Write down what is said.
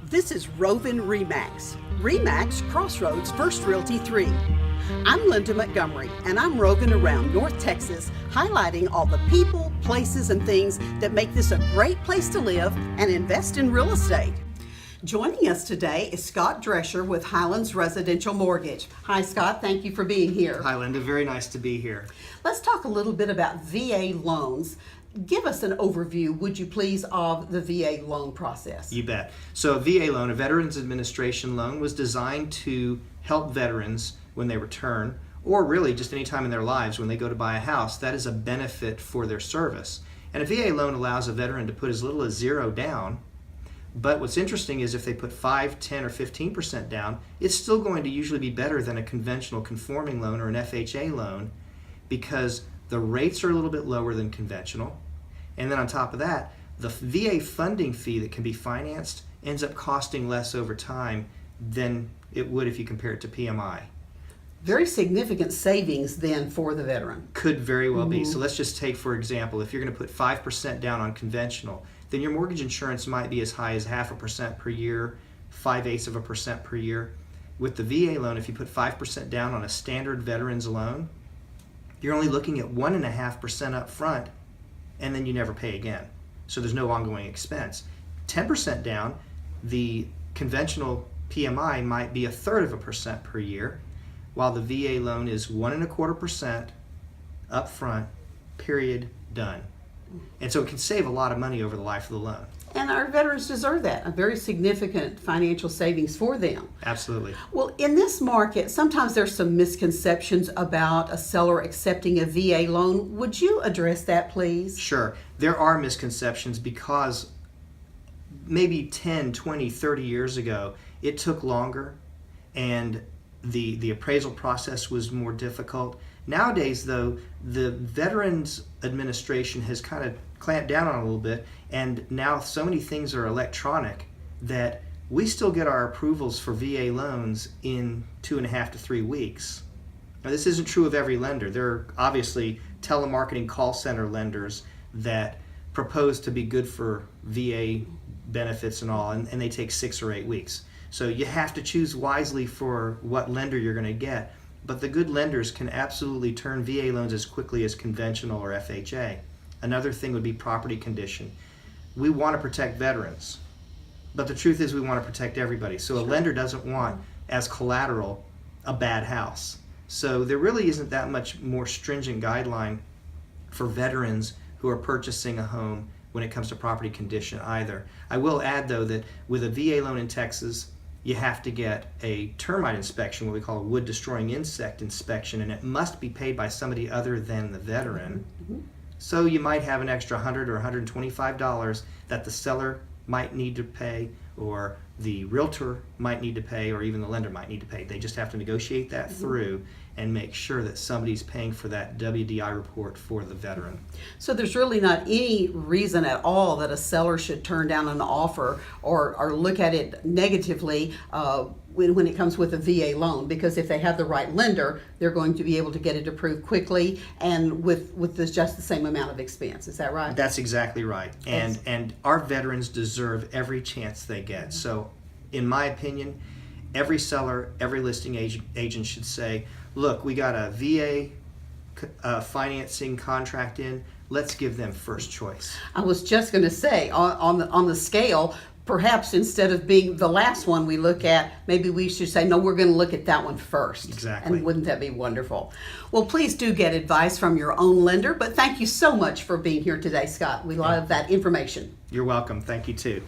This is Rovin RE/MAX. RE/MAX Crossroads First Realty 3. I'm Linda Montgomery, and I'm roving around North Texas, highlighting all the people, places, and things that make this a great place to live and invest in real estate. Joining us today is Scott Drescher with Highlands Residential Mortgage. Hi, Scott. Thank you for being here. Hi, Linda. Very nice to be here. Let's talk a little bit about VA loans. Give us an overview, would you please, of the VA loan process? You bet. So a VA loan, a Veterans Administration loan, was designed to help veterans when they return, or really just any time in their lives when they go to buy a house. That is a benefit for their service. And a VA loan allows a veteran to put as little as $0 down. But what's interesting is if they put 5, 10, or 15% down, it's still going to usually be better than a conventional conforming loan or an FHA loan, because the rates are a little bit lower than conventional. And then on top of that, the VA funding fee that can be financed ends up costing less over time than it would if you compare it to PMI. Very significant savings then for the veteran. Could very well be. So let's just take, for example, if you're going to put 5% down on conventional, then your mortgage insurance might be as high as 0.5% per year, 0.5% per year. With the VA loan, if you put 5% down on a standard veterans loan, you're only looking at 1.5% up front, and then you never pay again. So there's no ongoing expense. 10% down, the conventional PMI might be 1/3% per year, while the VA loan is 1.25% up front, period, done. And so it can save a lot of money over the life of the loan. And our veterans deserve that, a very significant financial savings for them. Absolutely. Well, in this market, sometimes there's some misconceptions about a seller accepting a VA loan. Would you address that, please? Sure. There are misconceptions because maybe 10, 20, 30 years ago, it took longer and the appraisal process was more difficult. Nowadays, though, the Veterans Administration has kind of clamped down on it a little bit, and now so many things are electronic that we still get our approvals for VA loans in 2.5 to 3 weeks. Now, this isn't true of every lender. There are obviously telemarketing call center lenders that propose to be good for VA benefits and all, and they take 6 or 8 weeks. So you have to choose wisely for what lender you're going to get. But the good lenders can absolutely turn VA loans as quickly as conventional or FHA. Another thing would be property condition. We want to protect veterans, but the truth is we want to protect everybody. So a lender doesn't want as collateral a bad house. So there really isn't that much more stringent guideline for veterans who are purchasing a home when it comes to property condition either. I will add, though, that with a VA loan in Texas, you have to get a termite inspection, what we call a wood destroying insect inspection, and it must be paid by somebody other than the veteran. So you might have an extra $100 or $125 that the seller might need to pay, or the realtor might need to pay, or even the lender might need to pay. They just have to negotiate that through and make sure that somebody's paying for that WDI report for the veteran. So there's really not any reason at all that a seller should turn down an offer or look at it negatively when it comes with a VA loan, because if they have the right lender, they're going to be able to get it approved quickly and with just the same amount of expense. Is that right? That's exactly right. And our veterans deserve every chance they get. So in my opinion, every seller, every listing agent should say, look, we got a VA financing contract in, let's give them first choice. I was just going to say, on the scale, perhaps instead of being the last one we look at, maybe we should say, no, we're going to look at that one first. Exactly. And wouldn't that be wonderful? Well, please do get advice from your own lender, but thank you so much for being here today, Scott. We love that information. You're welcome. Thank you, too.